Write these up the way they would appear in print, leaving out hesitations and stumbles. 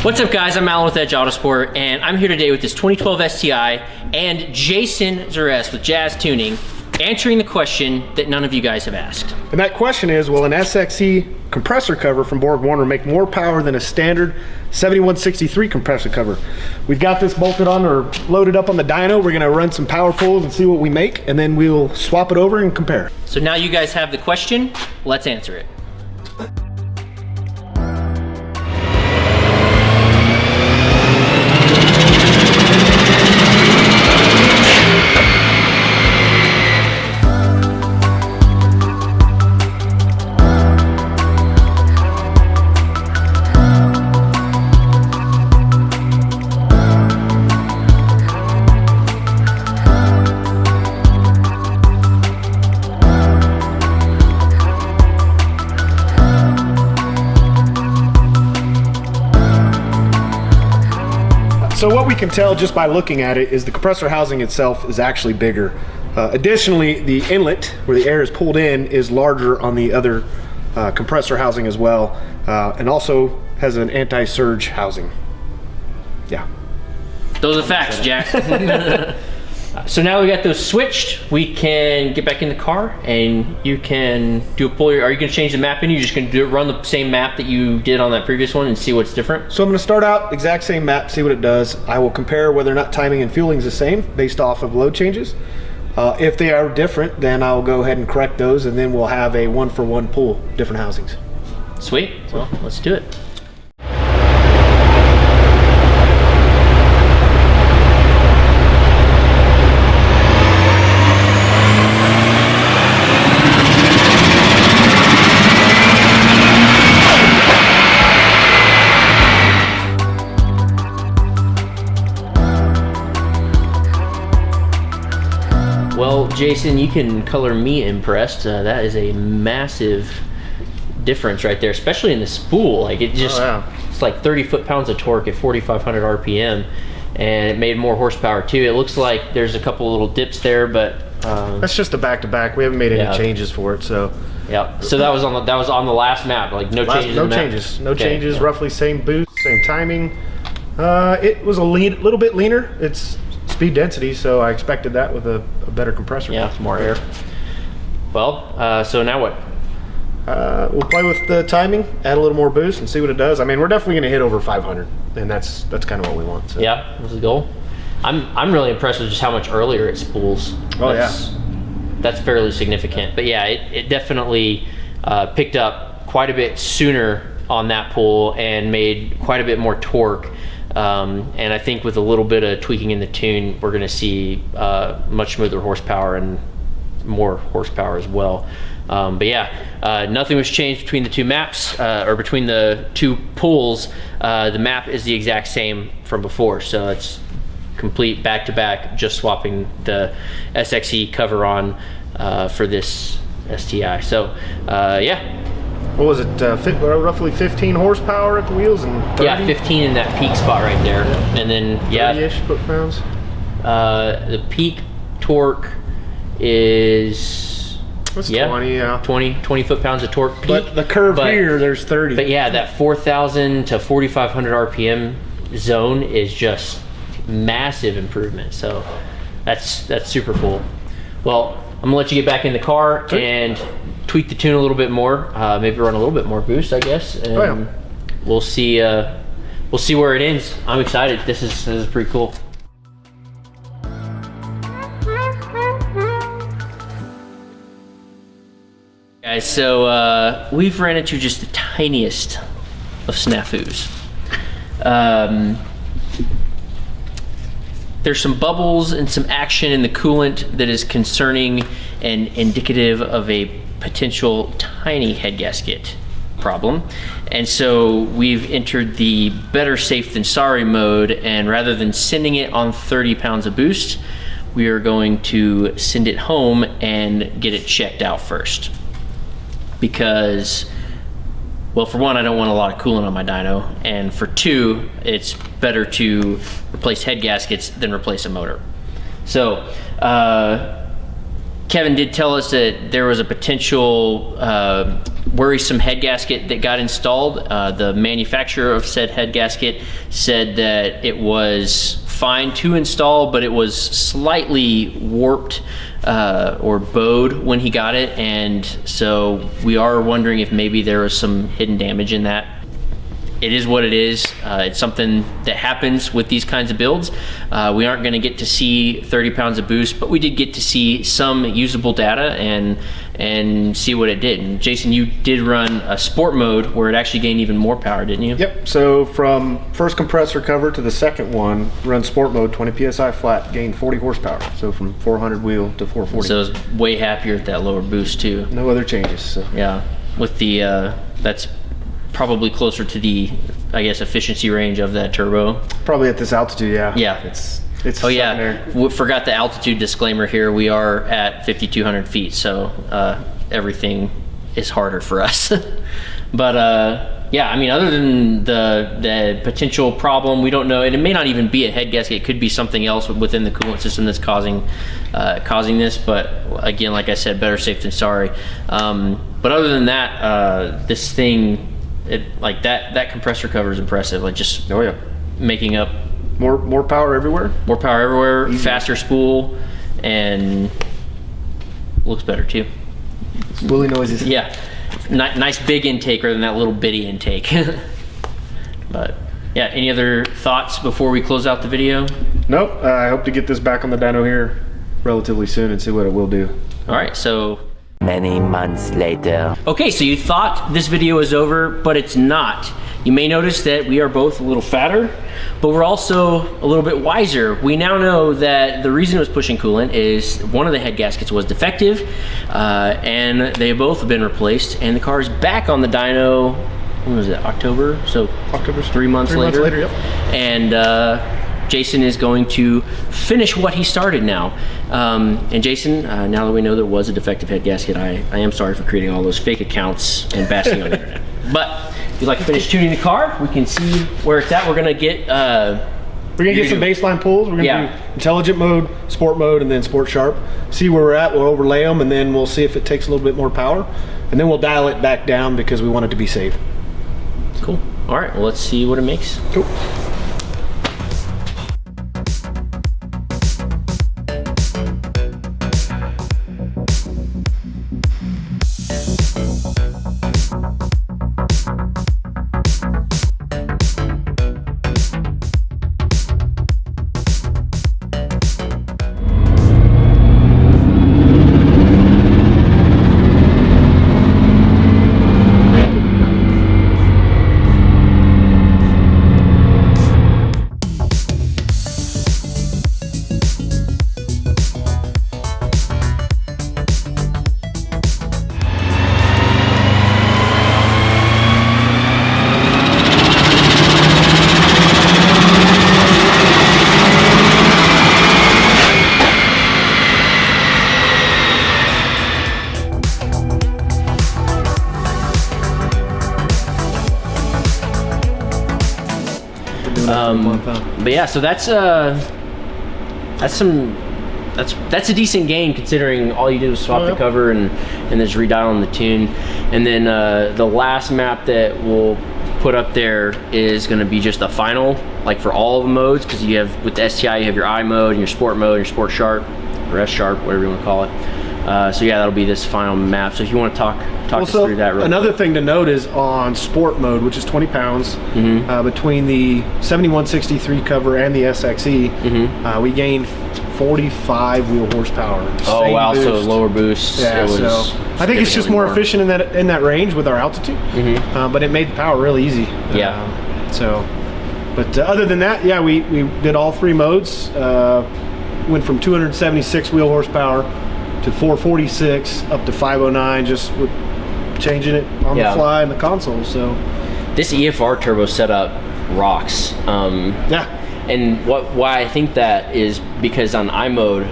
What's up guys, I'm Alan with Edge Autosport, and I'm here today with this 2012 STi and Jason Zuress with JAZ Tuning, answering the question that none of you guys have asked. And that question is, will an SX-E compressor cover from BorgWarner make more power than a standard 7163 compressor cover? We've got this bolted on or loaded up on the dyno. We're gonna run some power pulls and see what we make, and then we'll swap it over and compare. So now you guys have the question, let's answer it. So what we can tell just by looking at it is the compressor housing itself is actually bigger. Additionally, the inlet where the air is pulled in is larger on the other compressor housing as well, and also has an anti-surge housing. Yeah. Those are facts, Jack. So now we got those switched, we can get back in the car and you can do a pull. Are you gonna change the map in? You're just gonna run the same map that you did on that previous one and see what's different? So I'm gonna start out exact same map, see what it does. I will compare whether or not timing and fueling is the same based off of load changes. If they are different, then I'll go ahead and correct those, and then we'll have a one-for-one pull, different housings. Sweet, well, let's do it. Well, Jason, you can color me impressed. That is a massive difference right there, especially in the spool. Like it just, It's like 30 foot-pounds of torque at 4,500 RPM, and it made more horsepower too. It looks like there's a couple little dips there, but that's just a back-to-back. We haven't made any changes for it, so. Yeah. So that was on the last map. Like no changes. No changes. No changes. Roughly same boost, same timing. It was a little bit leaner. It's speed density, so I expected that with a better compressor. Yeah, more air. Well, so now what? We'll play with the timing, add a little more boost, and see what it does. I mean, we're definitely going to hit over 500, and that's kind of what we want. So. Yeah, that's the goal. I'm really impressed with just how much earlier it spools. That's fairly significant. But yeah, it definitely picked up quite a bit sooner on that pull and made quite a bit more torque. And I think with a little bit of tweaking in the tune, we're going to see much smoother horsepower and more horsepower as well. But yeah, nothing was changed between the two maps, or between the two pulls. The map is the exact same from before, so it's complete back-to-back, just swapping the SX-E cover on for this STi. So yeah. What was it, roughly 15 horsepower at the wheels and 30? Yeah, 15 in that peak spot right there. Yeah. And then, 30-ish foot-pounds? The peak torque is... That's 20, yeah. 20 foot-pounds of torque peak. But the curve here, there's 30. But yeah, that 4,000 to 4,500 RPM zone is just massive improvement. So that's super cool. Well, I'm gonna let you get back in the car and tweak the tune a little bit more, maybe run a little bit more boost, I guess, and we'll see where it ends. I'm excited. This is pretty cool. Guys, so we've ran into just the tiniest of snafus. There's some bubbles and some action in the coolant that is concerning and indicative of a potential tiny head gasket problem. And so we've entered the better safe than sorry mode, and rather than sending it on 30 pounds of boost, we are going to send it home and get it checked out first. Because, well, for one, I don't want a lot of coolant on my dyno, and for two, it's better to replace head gaskets than replace a motor. So Kevin did tell us that there was a potential worrisome head gasket that got installed. The manufacturer of said head gasket said that it was fine to install, but it was slightly warped or bowed when he got it, and so we are wondering if maybe there was some hidden damage in that. It is what it is. It's something that happens with these kinds of builds. We aren't going to get to see 30 pounds of boost, but we did get to see some usable data and see what it did. And Jason, you did run a sport mode where it actually gained even more power, didn't you? Yep. So from first compressor cover to the second one, run sport mode, 20 psi flat, gained 40 horsepower. So from 400 wheel to 440. So it was way happier at that lower boost too. No other changes. So. Yeah, with the that's probably closer to the, I guess, efficiency range of that turbo. Probably at this altitude, yeah. Yeah. It's oh yeah, we forgot the altitude disclaimer here. We are at 5,200 feet, so everything is harder for us. But yeah, I mean, other than the potential problem, we don't know, and it may not even be a head gasket. It could be something else within the coolant system that's causing this. But again, like I said, better safe than sorry. But other than that, this thing, like that compressor cover is impressive. Like just making up more power everywhere. More power everywhere, faster spool, and looks better too. Spoolie noises. Yeah, nice big intake rather than that little bitty intake. But yeah, any other thoughts before we close out the video? Nope. I hope to get this back on the dyno here relatively soon and see what it will do. All right, so. Many months later. Okay, so you thought this video was over, but it's not. You may notice that we are both a little fatter, but we're also a little bit wiser. We now know that the reason it was pushing coolant is one of the head gaskets was defective, and they both have been replaced, and the car is back on the dyno, when was it, October? So October, 3 months later. 3 months later, yep. And Jason is going to finish what he started now. And Jason, now that we know there was a defective head gasket, I am sorry for creating all those fake accounts and bashing on the internet. But if you'd like to finish tuning the car, we can see where it's at. We're gonna get some baseline pulls. We're gonna do intelligent mode, sport mode, and then sport sharp. See where we're at. We'll overlay them, and then we'll see if it takes a little bit more power, and then we'll dial it back down because we want it to be safe. Cool. All right. Well, let's see what it makes. Cool. But yeah, so that's a decent gain considering all you did was swap the cover and just redial the tune. And then the last map that we'll put up there is going to be just a final, like for all of the modes, because you have with the STi you have your I mode and your sport mode and your sport sharp or S sharp, whatever you want to call it. So yeah, that'll be this final map. So if you want to talk us through that real another quick. thing to note is on sport mode, which is 20 pounds, between the 7163 cover and the SX-E, we gained 45 wheel horsepower. Oh wow, so lower boost. Yeah, so I think it's just more efficient in that range with our altitude, but it made the power really easy. Yeah. But other than that, yeah, we did all three modes. Went from 276 wheel horsepower to 446 up to 509, just with changing it on the fly in the console. So this EFR turbo setup rocks. Yeah. And why I think that is because on I mode,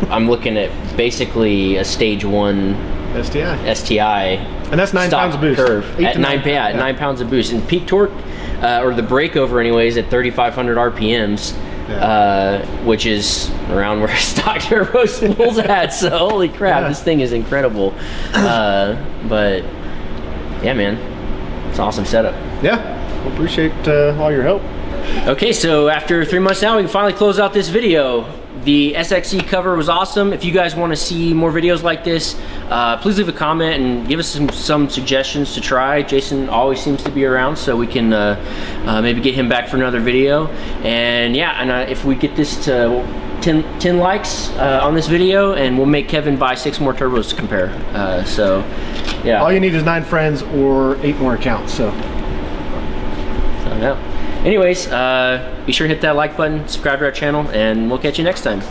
I'm looking at basically a stage 1 STi. And that's 9 pounds of boost. Curve at 9 pounds of boost. And peak torque, or the breakover anyways, at 3,500 RPMs. Which is around where stock turbo spool's at, so holy crap, this thing is incredible. But yeah, man, it's an awesome setup. Yeah, appreciate all your help. Okay, so after 3 months now, we can finally close out this video. The SX-E cover was awesome. If you guys want to see more videos like this, please leave a comment and give us some suggestions to try. Jason always seems to be around, so we can maybe get him back for another video. And yeah, and if we get this to 10 likes on this video, and we'll make Kevin buy 6 more turbos to compare. So yeah. All you need is 9 friends or 8 more accounts, so yeah. Anyways, be sure to hit that like button, subscribe to our channel, and we'll catch you next time.